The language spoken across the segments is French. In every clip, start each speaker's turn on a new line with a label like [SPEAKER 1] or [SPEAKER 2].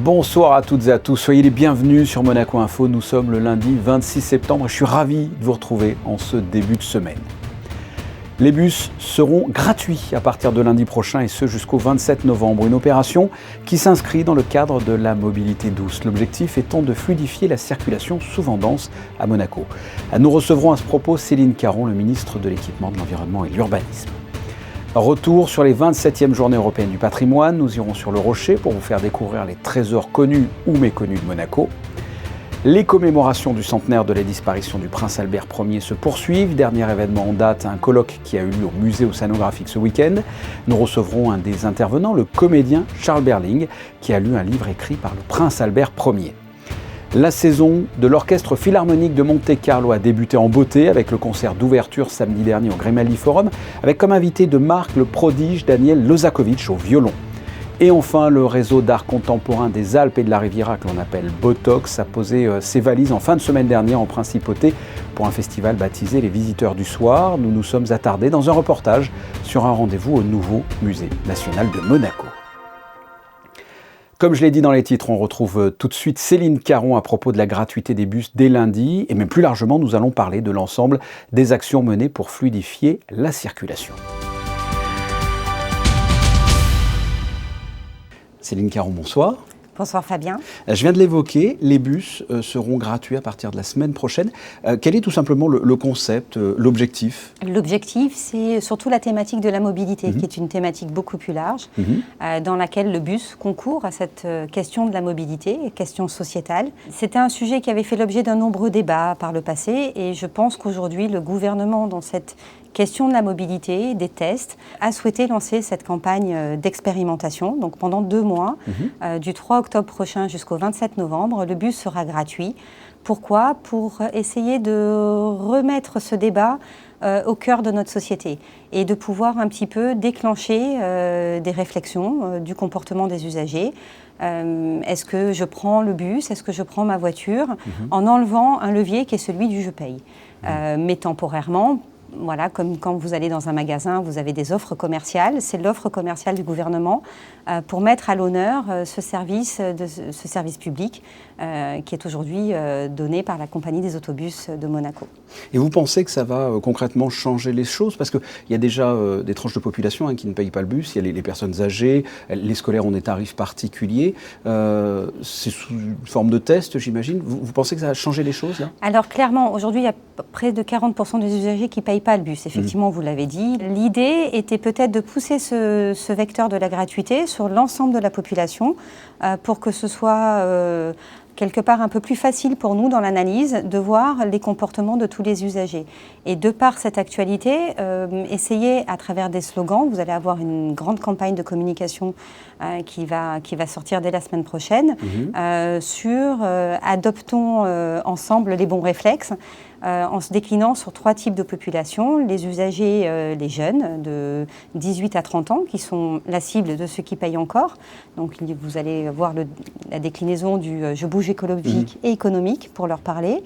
[SPEAKER 1] Bonsoir à toutes et à tous, soyez les bienvenus sur Monaco Info. Nous sommes le lundi 26 septembre et je suis ravi de vous retrouver en ce début de semaine. Les bus seront gratuits à partir de lundi prochain et ce jusqu'au 27 novembre. Une opération qui s'inscrit dans le cadre de la mobilité douce. L'objectif étant de fluidifier la circulation souvent dense à Monaco. Nous recevrons à ce propos Céline Caron, le ministre de l'Équipement, de l'Environnement et de l'Urbanisme. Retour sur les 27e journées européennes du patrimoine. Nous irons sur le Rocher pour vous faire découvrir les trésors connus ou méconnus de Monaco. Les commémorations du centenaire de la disparition du prince Albert Ier se poursuivent. Dernier événement en date, un colloque qui a eu lieu au musée océanographique ce week-end. Nous recevrons un des intervenants, le comédien Charles Berling, qui a lu un livre écrit par le prince Albert Ier. La saison de l'Orchestre Philharmonique de Monte-Carlo a débuté en beauté avec le concert d'ouverture samedi dernier au Grimaldi Forum, avec comme invité de marque le prodige Daniel Lozakovitch au violon. Et enfin, le réseau d'art contemporain des Alpes et de la Riviera, que l'on appelle Botox, a posé ses valises en fin de semaine dernière en principauté pour un festival baptisé Les Visiteurs du Soir. Nous nous sommes attardés dans un reportage sur un rendez-vous au nouveau Musée national de Monaco. Comme je l'ai dit dans les titres, on retrouve tout de suite Céline Caron à propos de la gratuité des bus dès lundi. Et même plus largement, nous allons parler de l'ensemble des actions menées pour fluidifier la circulation. Céline Caron, bonsoir.
[SPEAKER 2] Bonsoir Fabien.
[SPEAKER 1] Je viens de l'évoquer, les bus seront gratuits à partir de la semaine prochaine. Quel est tout simplement le concept, l'objectif ?
[SPEAKER 2] L'objectif, c'est surtout la thématique de la mobilité, qui est une thématique beaucoup plus large, dans laquelle le bus concourt à cette question de la mobilité, question sociétale. C'était un sujet qui avait fait l'objet d'un nombreux débats par le passé, et je pense qu'aujourd'hui, le gouvernement, dans cette question de la mobilité, des tests, a souhaité lancer cette campagne d'expérimentation. Donc pendant 2 mois, du 3 octobre prochain jusqu'au 27 novembre, le bus sera gratuit. Pourquoi ? Pour essayer de remettre ce débat au cœur de notre société et de pouvoir un petit peu déclencher des réflexions du comportement des usagers. Est-ce que je prends le bus ? Est-ce que je prends ma voiture ? En enlevant un levier qui est celui du « je paye ». Mais temporairement, voilà, comme quand vous allez dans un magasin, vous avez des offres commerciales. C'est l'offre commerciale du gouvernement pour mettre à l'honneur ce service public qui est aujourd'hui donné par la compagnie des autobus de Monaco.
[SPEAKER 1] Et vous pensez que ça va concrètement changer les choses ? Parce qu'il y a déjà des tranches de population qui ne payent pas le bus. Il y a les personnes âgées, les scolaires ont des tarifs particuliers. C'est sous une forme de test, j'imagine. Vous pensez que ça va changer les choses là ?
[SPEAKER 2] Alors clairement, aujourd'hui, il y a près de 40% des usagers qui ne payent pas le bus. Effectivement, vous l'avez dit. L'idée était peut-être de pousser ce vecteur de la gratuité sur l'ensemble de la population pour que ce soit quelque part un peu plus facile pour nous dans l'analyse de voir les comportements de tous les usagers. Et de par cette actualité, essayer à travers des slogans, vous allez avoir une grande campagne de communication qui va sortir dès la semaine prochaine, sur adoptons ensemble les bons réflexes, en se déclinant sur 3 types de populations, les usagers, les jeunes de 18 à 30 ans, qui sont la cible de ceux qui payent encore. Donc vous allez voir la déclinaison du « je bouge écologique et économique » pour leur parler.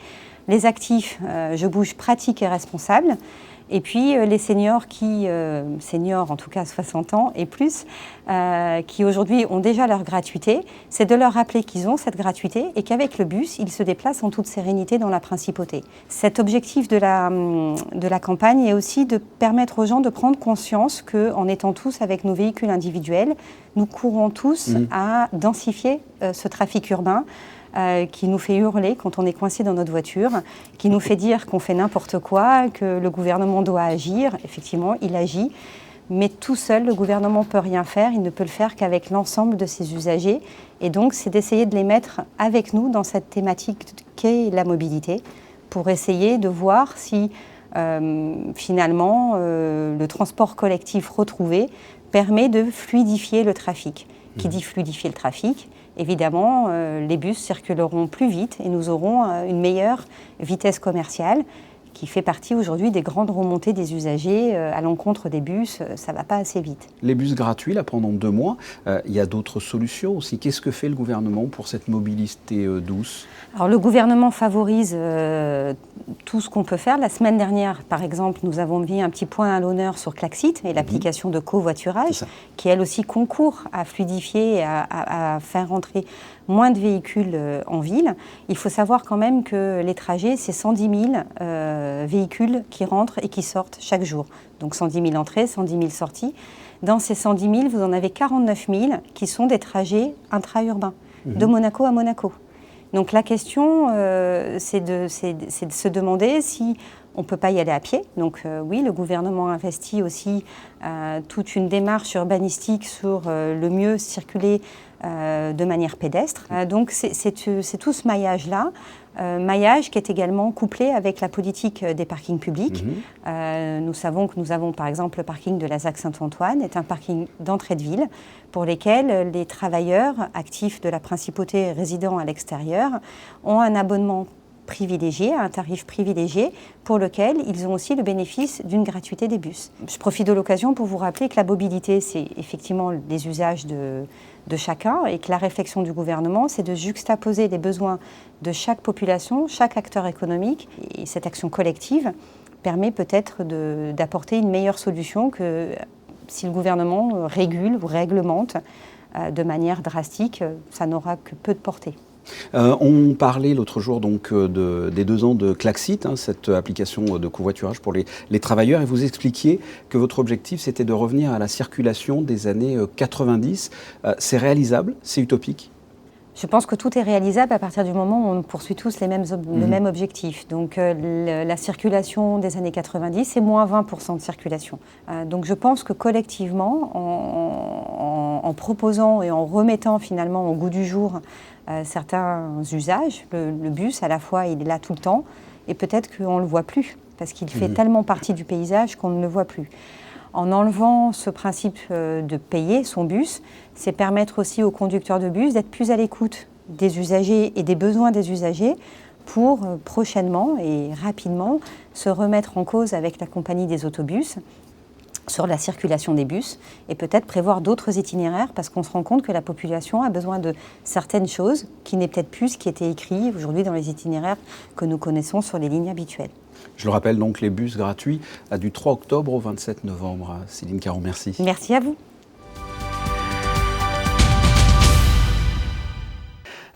[SPEAKER 2] Les actifs, je bouge pratique et responsable. Et puis les seniors seniors en tout cas 60 ans et plus, qui aujourd'hui ont déjà leur gratuité, c'est de leur rappeler qu'ils ont cette gratuité et qu'avec le bus, ils se déplacent en toute sérénité dans la principauté. Cet objectif de la campagne est aussi de permettre aux gens de prendre conscience qu'en étant tous avec nos véhicules individuels, nous courons tous à densifier ce trafic urbain, qui nous fait hurler quand on est coincé dans notre voiture, qui nous fait dire qu'on fait n'importe quoi, que le gouvernement doit agir. Effectivement, il agit, mais tout seul, le gouvernement ne peut rien faire. Il ne peut le faire qu'avec l'ensemble de ses usagers. Et donc, c'est d'essayer de les mettre avec nous dans cette thématique qu'est la mobilité, pour essayer de voir si, finalement, le transport collectif retrouvé permet de fluidifier le trafic. Qui dit fluidifier le trafic, évidemment, les bus circuleront plus vite et nous aurons une meilleure vitesse commerciale qui fait partie aujourd'hui des grandes remontées des usagers à l'encontre des bus. Ça ne va pas assez vite.
[SPEAKER 1] Les bus gratuits, là, pendant 2 mois, il y a d'autres solutions aussi. Qu'est-ce que fait le gouvernement pour cette mobilité douce ?
[SPEAKER 2] Alors, le gouvernement favorise tout ce qu'on peut faire. La semaine dernière, par exemple, nous avons mis un petit point à l'honneur sur Klaxit et l'application de covoiturage, qui elle aussi concourt à fluidifier et à faire rentrer moins de véhicules en ville. Il faut savoir quand même que les trajets, c'est 110 000 véhicules qui rentrent et qui sortent chaque jour. Donc 110 000 entrées, 110 000 sorties. Dans ces 110 000, vous en avez 49 000 qui sont des trajets intra-urbains, de Monaco à Monaco. Donc la question, c'est de se demander si on ne peut pas y aller à pied. Donc oui, le gouvernement investit aussi toute une démarche urbanistique sur le mieux circuler de manière pédestre. Donc c'est tout ce maillage-là, maillage qui est également couplé avec la politique des parkings publics. Nous savons que nous avons par exemple le parking de la ZAC Saint-Antoine, est un parking d'entrée de ville pour lesquels les travailleurs actifs de la principauté résidant à l'extérieur ont un abonnement privilégié, à un tarif privilégié, pour lequel ils ont aussi le bénéfice d'une gratuité des bus. Je profite de l'occasion pour vous rappeler que la mobilité, c'est effectivement des usages de chacun et que la réflexion du gouvernement, c'est de juxtaposer les besoins de chaque population, chaque acteur économique. Et cette action collective permet peut-être d'apporter une meilleure solution que si le gouvernement régule ou réglemente de manière drastique, ça n'aura que peu de portée.
[SPEAKER 1] On parlait l'autre jour donc des 2 ans de Klaxit, cette application de covoiturage pour les travailleurs, et vous expliquiez que votre objectif c'était de revenir à la circulation des années 90. C'est réalisable? C'est utopique?
[SPEAKER 2] Je pense que tout est réalisable à partir du moment où on poursuit tous le même objectif. Donc la circulation des années 90, c'est moins 20% de circulation. Donc je pense que collectivement, en proposant et en remettant finalement au goût du jour certains usages, le bus à la fois il est là tout le temps et peut-être qu'on ne le voit plus parce qu'il fait tellement partie du paysage qu'on ne le voit plus. En enlevant ce principe de payer son bus, c'est permettre aussi aux conducteurs de bus d'être plus à l'écoute des usagers et des besoins des usagers pour prochainement et rapidement se remettre en cause avec la compagnie des autobus sur la circulation des bus et peut-être prévoir d'autres itinéraires parce qu'on se rend compte que la population a besoin de certaines choses qui n'est peut-être plus ce qui était écrit aujourd'hui dans les itinéraires que nous connaissons sur les lignes habituelles.
[SPEAKER 1] Je le rappelle donc, les bus gratuits du 3 octobre au 27 novembre. Céline Caron, merci.
[SPEAKER 2] Merci à vous.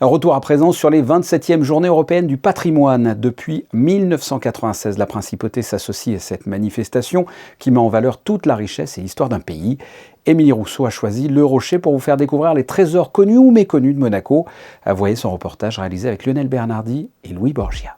[SPEAKER 1] Un retour à présent sur les 27e Journées européennes du patrimoine. Depuis 1996, la Principauté s'associe à cette manifestation qui met en valeur toute la richesse et l'histoire d'un pays. Émilie Rousseau a choisi Le Rocher pour vous faire découvrir les trésors connus ou méconnus de Monaco. Voyez son reportage réalisé avec Lionel Bernardi et Louis Borgia.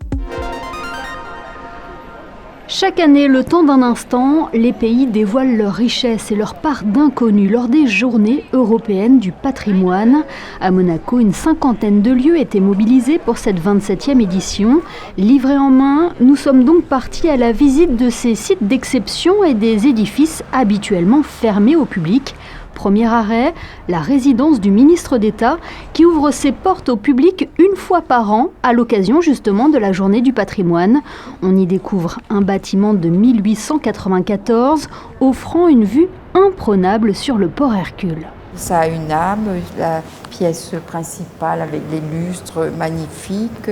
[SPEAKER 3] Chaque année, le temps d'un instant, les pays dévoilent leur richesse et leur part d'inconnu lors des Journées européennes du patrimoine. À Monaco, une 50aine de lieux étaient mobilisés pour cette 27e édition. Livrés en main, nous sommes donc partis à la visite de ces sites d'exception et des édifices habituellement fermés au public. Premier arrêt, la résidence du ministre d'État qui ouvre ses portes au public une fois par an à l'occasion justement de la journée du patrimoine. On y découvre un bâtiment de 1894 offrant une vue imprenable sur le port Hercule.
[SPEAKER 4] Ça a une âme, la pièce principale avec des lustres magnifiques.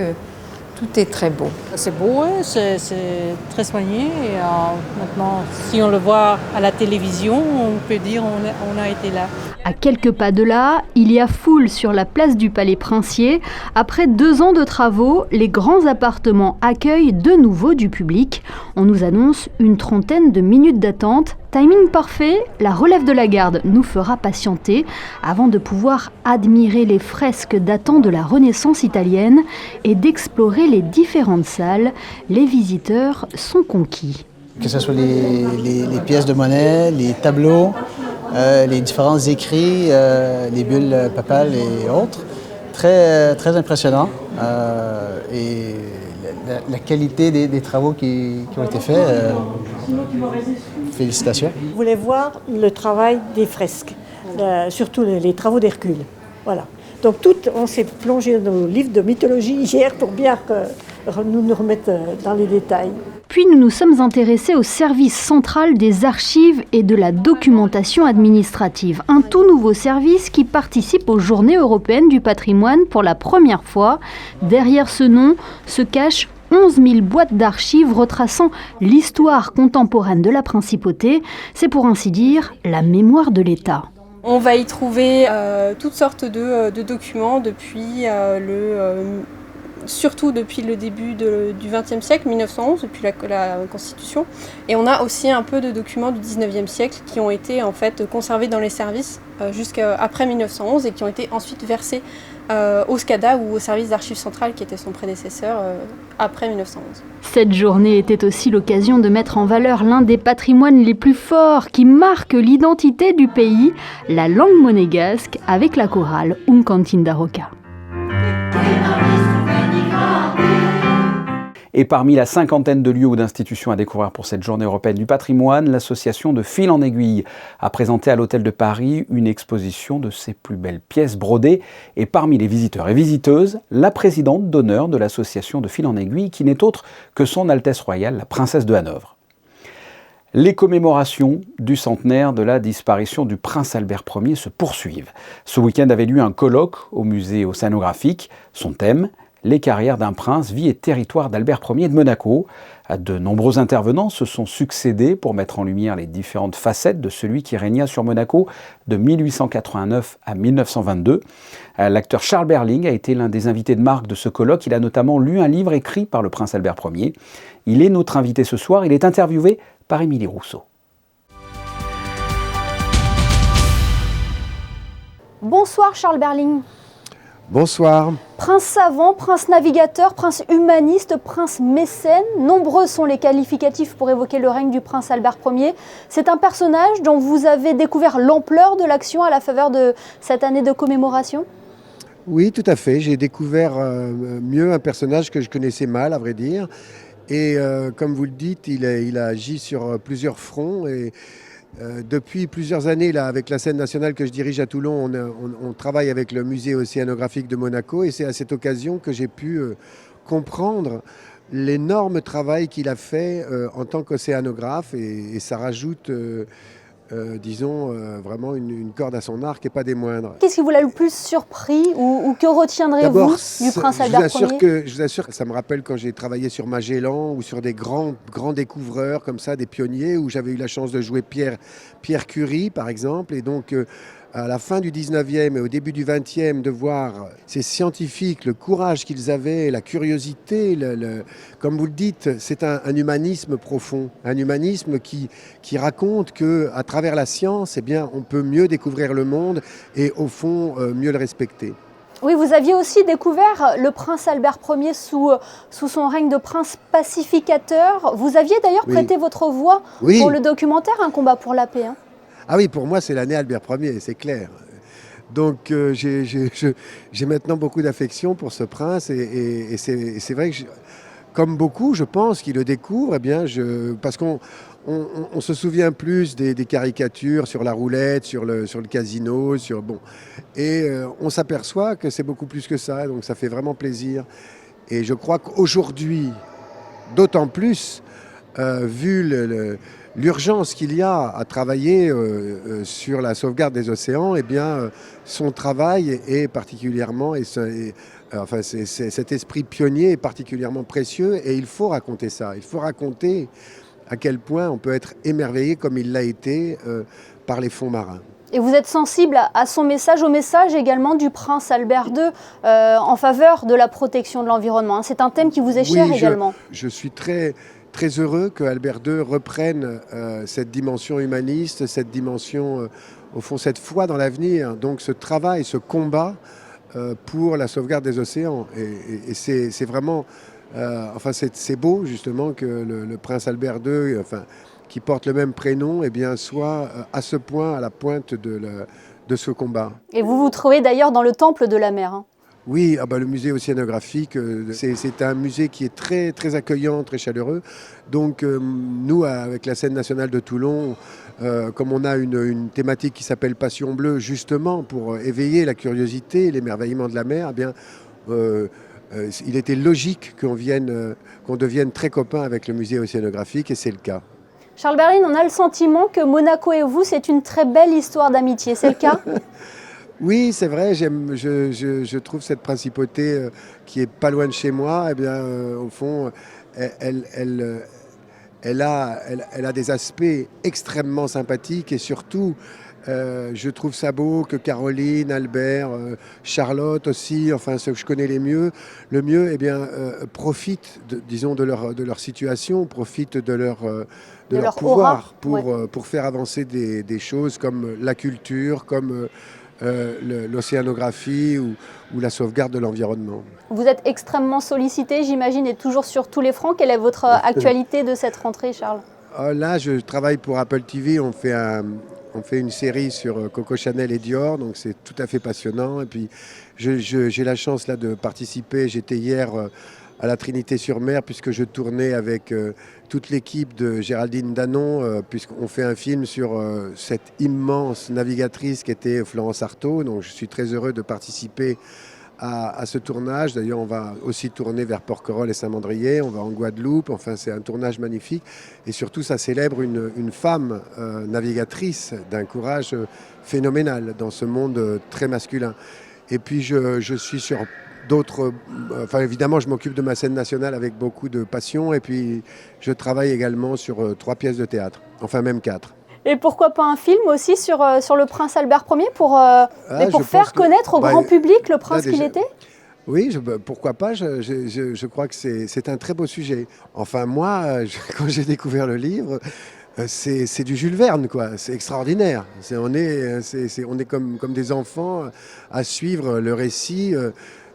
[SPEAKER 4] Tout est très beau.
[SPEAKER 5] C'est beau, ouais, c'est très soigné. Et maintenant, si on le voit à la télévision, on peut dire on a été là.
[SPEAKER 3] À quelques pas de là, il y a foule sur la place du Palais Princier. Après 2 ans de travaux, les grands appartements accueillent de nouveau du public. On nous annonce une 30aine de minutes d'attente. Timing parfait, la relève de la garde nous fera patienter avant de pouvoir admirer les fresques datant de la Renaissance italienne et d'explorer les différentes salles. Les visiteurs sont conquis.
[SPEAKER 6] Que ce soit les pièces de monnaie, les tableaux, les différents écrits, les bulles papales et autres, très impressionnant. Et la qualité des travaux qui ont été faits, félicitations.
[SPEAKER 7] Vous voulez voir le travail des fresques, surtout les travaux d'Hercule. Voilà. Donc on s'est plongé dans nos livres de mythologie hier pour bien nous remettre dans les détails.
[SPEAKER 3] Puis nous nous sommes intéressés au service central des archives et de la documentation administrative, un tout nouveau service qui participe aux Journées européennes du patrimoine pour la première fois. Derrière ce nom se cachent 11 000 boîtes d'archives retraçant l'histoire contemporaine de la principauté. C'est pour ainsi dire la mémoire de l'État.
[SPEAKER 8] On va y trouver toutes sortes de documents depuis surtout depuis le début du XXe siècle, 1911, depuis la Constitution. Et on a aussi un peu de documents du XIXe siècle qui ont été en fait conservés dans les services jusqu'après 1911 et qui ont été ensuite versés au SCADA ou au service d'archives centrales qui était son prédécesseur après 1911.
[SPEAKER 3] Cette journée était aussi l'occasion de mettre en valeur l'un des patrimoines les plus forts qui marque l'identité du pays, la langue monégasque avec la chorale Uncantinda Roca.
[SPEAKER 1] Et parmi la cinquantaine de lieux ou d'institutions à découvrir pour cette journée européenne du patrimoine, l'association de Fil en Aiguille a présenté à l'Hôtel de Paris une exposition de ses plus belles pièces brodées. Et parmi les visiteurs et visiteuses, la présidente d'honneur de l'association de Fil en Aiguille, qui n'est autre que son Altesse Royale, la princesse de Hanovre. Les commémorations du centenaire de la disparition du prince Albert Ier se poursuivent. Ce week-end avait lieu un colloque au musée océanographique. Son thème, les carrières d'un prince, vie et territoire d'Albert Ier de Monaco. De nombreux intervenants se sont succédés pour mettre en lumière les différentes facettes de celui qui régna sur Monaco de 1889 à 1922. L'acteur Charles Berling a été l'un des invités de marque de ce colloque. Il a notamment lu un livre écrit par le prince Albert Ier. Il est notre invité ce soir. Il est interviewé par Émilie Rousseau.
[SPEAKER 3] Bonsoir Charles Berling.
[SPEAKER 9] Bonsoir.
[SPEAKER 3] Prince savant, prince navigateur, prince humaniste, prince mécène, nombreux sont les qualificatifs pour évoquer le règne du prince Albert Ier. C'est un personnage dont vous avez découvert l'ampleur de l'action à la faveur de cette année de commémoration ?
[SPEAKER 9] Oui, tout à fait. J'ai découvert mieux un personnage que je connaissais mal, à vrai dire. Et comme vous le dites, il a agi sur plusieurs fronts. Et depuis plusieurs années, là, avec la scène nationale que je dirige à Toulon, on travaille avec le musée océanographique de Monaco. Et c'est à cette occasion que j'ai pu comprendre l'énorme travail qu'il a fait en tant qu'océanographe. Et ça rajoute, vraiment une corde à son arc et pas des moindres.
[SPEAKER 3] Qu'est-ce qui vous l'a le plus surpris ou que retiendrez-vous du prince Albert Ier ?
[SPEAKER 9] Je vous assure que ça me rappelle quand j'ai travaillé sur Magellan ou sur des grands découvreurs comme ça, des pionniers, où j'avais eu la chance de jouer Pierre Curie, par exemple. Et donc, à la fin du 19e et au début du 20e, de voir ces scientifiques, le courage qu'ils avaient, la curiosité, comme vous le dites, c'est un humanisme profond, un humanisme qui raconte qu'à travers la science, eh bien, on peut mieux découvrir le monde et au fond, mieux le respecter.
[SPEAKER 3] Oui, vous aviez aussi découvert le prince Albert Ier sous son règne de prince pacificateur. Vous aviez d'ailleurs prêté votre voix pour le documentaire Un combat pour la paix.
[SPEAKER 9] Ah oui, pour moi, c'est l'année Albert Ier, c'est clair. Donc, j'ai maintenant beaucoup d'affection pour ce prince et c'est vrai que, comme beaucoup, je pense, qui le découvrent, parce qu'on se souvient plus des caricatures sur la roulette, sur le casino, et on s'aperçoit que c'est beaucoup plus que ça, donc ça fait vraiment plaisir. Et je crois qu'aujourd'hui, d'autant plus, vu l'urgence qu'il y a à travailler sur la sauvegarde des océans, eh bien, son travail est particulièrement, cet esprit pionnier est particulièrement précieux et il faut raconter ça. Il faut raconter à quel point on peut être émerveillé comme il l'a été par les fonds marins.
[SPEAKER 3] Et vous êtes sensible à son message, au message également du prince Albert II en faveur de la protection de l'environnement. C'est un thème qui vous est cher également.
[SPEAKER 9] Je suis très heureux que Albert II reprenne cette dimension humaniste, cette dimension, au fond, cette foi dans l'avenir, donc ce travail, ce combat pour la sauvegarde des océans. Et c'est vraiment, c'est beau justement que le prince Albert II, qui porte le même prénom, eh bien, soit à ce point à la pointe de ce combat.
[SPEAKER 3] Et vous vous trouvez d'ailleurs dans le temple de la mer.
[SPEAKER 9] Oui, le musée océanographique, c'est un musée qui est très, très accueillant, très chaleureux. Donc nous, avec la scène nationale de Toulon, comme on a une thématique qui s'appelle Passion Bleue, justement pour éveiller la curiosité, l'émerveillement de la mer, eh bien, il était logique qu'on devienne très copains avec le musée océanographique, et c'est le cas.
[SPEAKER 3] Charles Berling, on a le sentiment que Monaco et vous, c'est une très belle histoire d'amitié, c'est le cas?
[SPEAKER 9] Oui, c'est vrai, je trouve cette principauté qui est pas loin de chez moi, eh bien, au fond, elle a des aspects extrêmement sympathiques, et surtout, je trouve ça beau que Caroline, Albert, Charlotte aussi, enfin ceux que je connais le mieux, eh bien, profitent, disons, de leur situation, profitent de leur pouvoir pour faire avancer des choses comme la culture, comme l'océanographie ou la sauvegarde de l'environnement.
[SPEAKER 3] Vous êtes extrêmement sollicité, j'imagine, et toujours sur tous les fronts. Quelle est votre actualité de cette rentrée, Charles?
[SPEAKER 9] Là, je travaille pour Apple TV. On fait une série sur Coco Chanel et Dior, donc c'est tout à fait passionnant. Et puis, j'ai la chance là de participer. J'étais hier à la Trinité-sur-Mer, puisque je tournais avec toute l'équipe de Géraldine Danon, puisqu'on fait un film sur cette immense navigatrice qui était Florence Artaud. Donc je suis très heureux de participer à ce tournage. D'ailleurs, on va aussi tourner vers Porquerolles et Saint-Mandrier, on va en Guadeloupe. Enfin, c'est un tournage magnifique. Et surtout, ça célèbre une femme navigatrice d'un courage phénoménal dans ce monde très masculin. Et puis, je suis sur d'autres... Enfin, évidemment, je m'occupe de ma scène nationale avec beaucoup de passion. Et puis, je travaille également sur 3 pièces de théâtre. Enfin, même 4.
[SPEAKER 3] Et pourquoi pas un film aussi sur le prince Albert Ier pour faire connaître au grand public le prince qu'il était?
[SPEAKER 9] Oui, pourquoi pas, je crois que c'est un très beau sujet. Enfin, moi, quand j'ai découvert le livre, c'est du Jules Verne, quoi. C'est extraordinaire. On est comme des enfants à suivre le récit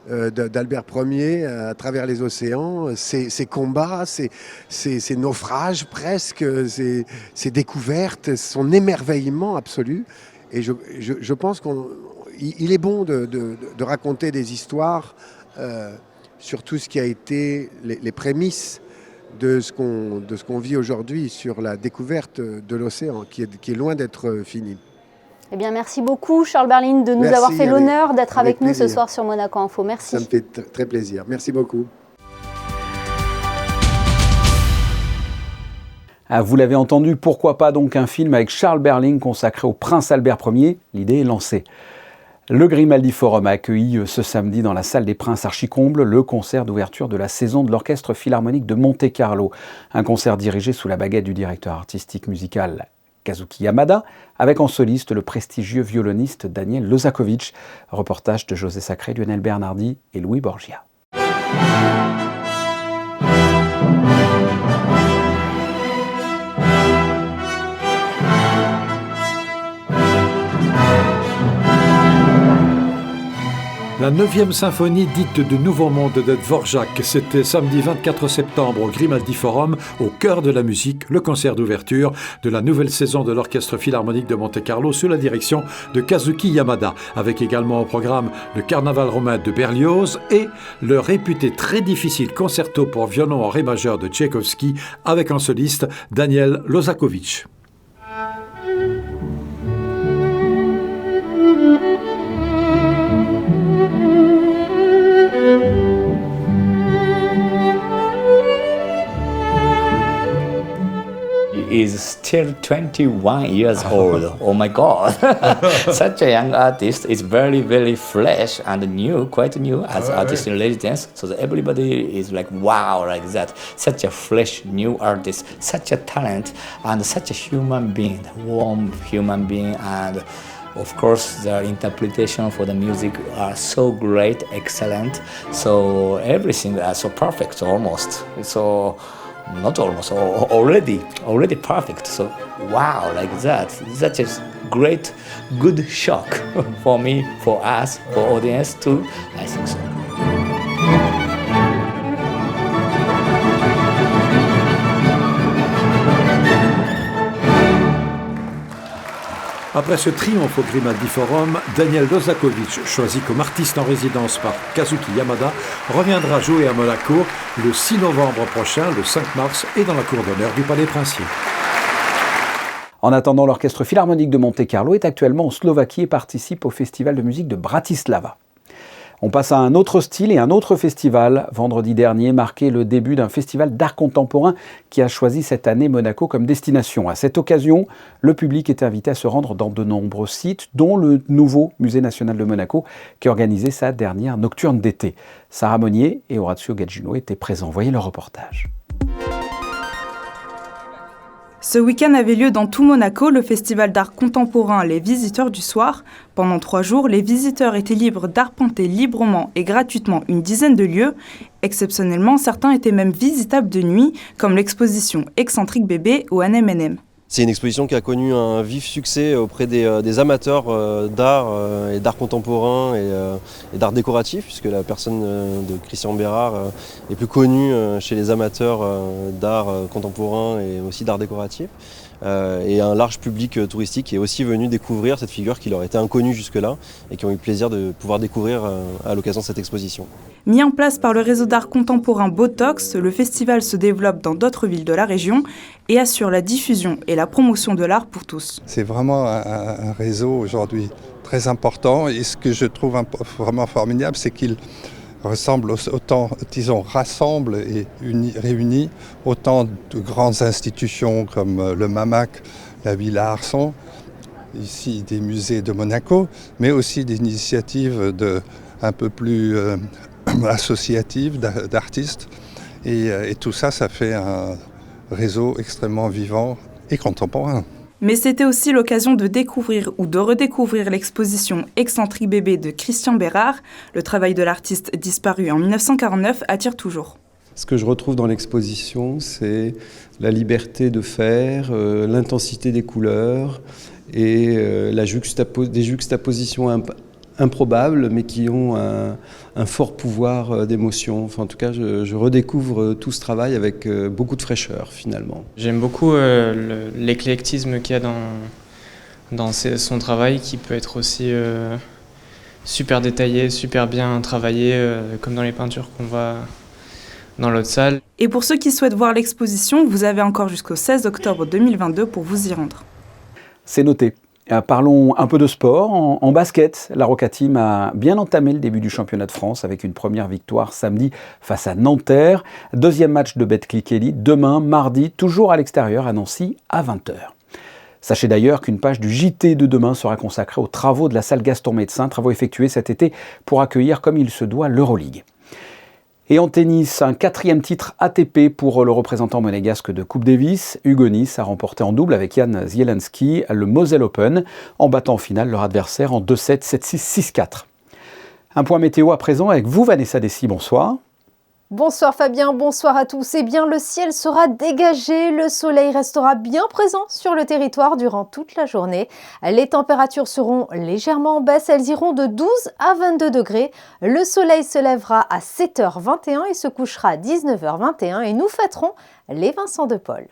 [SPEAKER 9] d'Albert Ier à travers les océans, ses combats, ses naufrages presque, ses découvertes, son émerveillement absolu. Et je pense qu'il est bon de raconter des histoires sur tout ce qui a été les prémices de ce qu'on vit aujourd'hui sur la découverte de l'océan, qui est loin d'être finie.
[SPEAKER 3] Eh bien, merci beaucoup, Charles Berling, de nous avoir fait l'honneur d'être avec nous ce soir sur Monaco Info. Merci.
[SPEAKER 9] Ça me fait très plaisir. Merci beaucoup.
[SPEAKER 1] Vous l'avez entendu, pourquoi pas donc un film avec Charles Berling consacré au prince Albert Ier? L'idée est lancée. Le Grimaldi Forum a accueilli ce samedi dans la salle des Princes Archicomble le concert d'ouverture de la saison de l'Orchestre Philharmonique de Monte-Carlo. Un concert dirigé sous la baguette du directeur artistique musical Kazuki Yamada, avec en soliste le prestigieux violoniste Daniel Lozakovich. Reportage de José Sacré, Lionel Bernardi et Louis Borgia.
[SPEAKER 10] La 9e symphonie dite du Nouveau Monde de Dvorak, c'était samedi 24 septembre au Grimaldi Forum, au cœur de la musique, le concert d'ouverture de la nouvelle saison de l'Orchestre Philharmonique de Monte-Carlo sous la direction de Kazuki Yamada, avec également au programme le Carnaval romain de Berlioz et le réputé très difficile concerto pour violon en ré majeur de Tchaïkovski, avec en soliste Daniel Lozakovich.
[SPEAKER 11] Is still 21 years old. Oh my God. Such a young artist is very, very fresh and new, quite new as artist in residence. So that everybody is like, wow, like that. Such a fresh new artist, such a talent and such a human being, warm human being. And of course, the interpretation for the music are so great, excellent. So everything is so perfect almost. So not almost, already perfect. So wow, like that. Such a great, good shock for me, for us, for audience too. I think so.
[SPEAKER 10] Après ce triomphe au Grimaldi Forum, Daniel Lozakovich, choisi comme artiste en résidence par Kazuki Yamada, reviendra jouer à Monaco le 6 novembre prochain, le 5 mars, et dans la cour d'honneur du Palais Princier.
[SPEAKER 1] En attendant, l'Orchestre Philharmonique de Monte-Carlo est actuellement en Slovaquie et participe au Festival de musique de Bratislava. On passe à un autre style et un autre festival. Vendredi dernier marquait le début d'un festival d'art contemporain qui a choisi cette année Monaco comme destination. À cette occasion, le public était invité à se rendre dans de nombreux sites, dont le nouveau Musée national de Monaco qui a organisé sa dernière nocturne d'été. Sarah Monnier et Orazio Gaggino étaient présents. Voyez le reportage.
[SPEAKER 12] Ce week-end avait lieu dans tout Monaco le festival d'art contemporain Les Visiteurs du Soir. Pendant 3 jours, les visiteurs étaient libres d'arpenter librement et gratuitement une dizaine de lieux. Exceptionnellement, certains étaient même visitables de nuit, comme l'exposition Excentrique Bébé au NMNM.
[SPEAKER 13] C'est une exposition qui a connu un vif succès auprès des amateurs d'art et d'art contemporain et d'art décoratif, puisque la personne de Christian Bérard est plus connue chez les amateurs d'art contemporain et aussi d'art décoratif. Et un large public touristique qui est aussi venu découvrir cette figure qui leur était inconnue jusque-là et qui ont eu le plaisir de pouvoir découvrir à l'occasion de cette exposition.
[SPEAKER 12] Mis en place par le réseau d'art contemporain Botox, le festival se développe dans d'autres villes de la région et assure la diffusion et la promotion de l'art pour tous.
[SPEAKER 14] C'est vraiment un réseau aujourd'hui très important et ce que je trouve vraiment formidable, c'est qu'il rassemble et réunit autant de grandes institutions comme le MAMAC, la Villa Arson, ici des musées de Monaco, mais aussi des initiatives un peu plus associatives d'artistes. Et tout ça, ça fait un réseau extrêmement vivant et contemporain.
[SPEAKER 12] Mais c'était aussi l'occasion de découvrir ou de redécouvrir l'exposition Excentrique Bébé de Christian Bérard. Le travail de l'artiste disparu en 1949 attire toujours.
[SPEAKER 15] Ce que je retrouve dans l'exposition, c'est la liberté de faire, l'intensité des couleurs et des juxtapositions improbables, mais qui ont un fort pouvoir d'émotion. Enfin, en tout cas, je redécouvre tout ce travail avec beaucoup de fraîcheur, finalement.
[SPEAKER 16] J'aime beaucoup l'éclectisme qu'il y a dans son travail, qui peut être aussi super détaillé, super bien travaillé, comme dans les peintures qu'on voit dans l'autre salle.
[SPEAKER 12] Et pour ceux qui souhaitent voir l'exposition, vous avez encore jusqu'au 16 octobre 2022 pour vous y rendre.
[SPEAKER 1] C'est noté. Parlons un peu de sport. En basket, la Roca Team a bien entamé le début du championnat de France avec une première victoire samedi face à Nanterre. Deuxième match de Betclic Elite demain, mardi, toujours à l'extérieur à Nancy à 20h. Sachez d'ailleurs qu'une page du JT de demain sera consacrée aux travaux de la salle Gaston Médecin, travaux effectués cet été pour accueillir comme il se doit l'Euroleague. Et en tennis, un 4e titre ATP pour le représentant monégasque de Coupe Davis. Hugo Nys a remporté en double avec Jan Zielinski le Moselle Open en battant en finale leur adversaire en 2-7, 7-6, 6-4. Un point météo à présent avec vous, Vanessa Dessy, bonsoir.
[SPEAKER 17] Bonsoir Fabien, bonsoir à tous. Eh bien, le ciel sera dégagé, le soleil restera bien présent sur le territoire durant toute la journée. Les températures seront légèrement en baisse, elles iront de 12 à 22 degrés. Le soleil se lèvera à 7h21 et se couchera à 19h21 et nous fêterons les Vincent de Paul.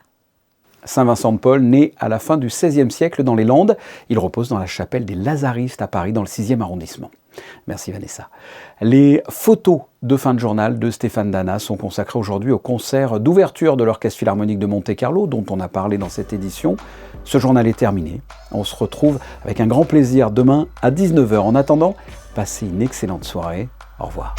[SPEAKER 1] Saint Vincent de Paul, né à la fin du XVIe siècle dans les Landes, il repose dans la chapelle des Lazaristes à Paris dans le 6e arrondissement. Merci Vanessa. Les photos de fin de journal de Stéphane Dana sont consacrées aujourd'hui au concert d'ouverture de l'Orchestre Philharmonique de Monte-Carlo dont on a parlé dans cette édition. Ce journal est terminé. On se retrouve avec un grand plaisir demain à 19h. En attendant, passez une excellente soirée. Au revoir.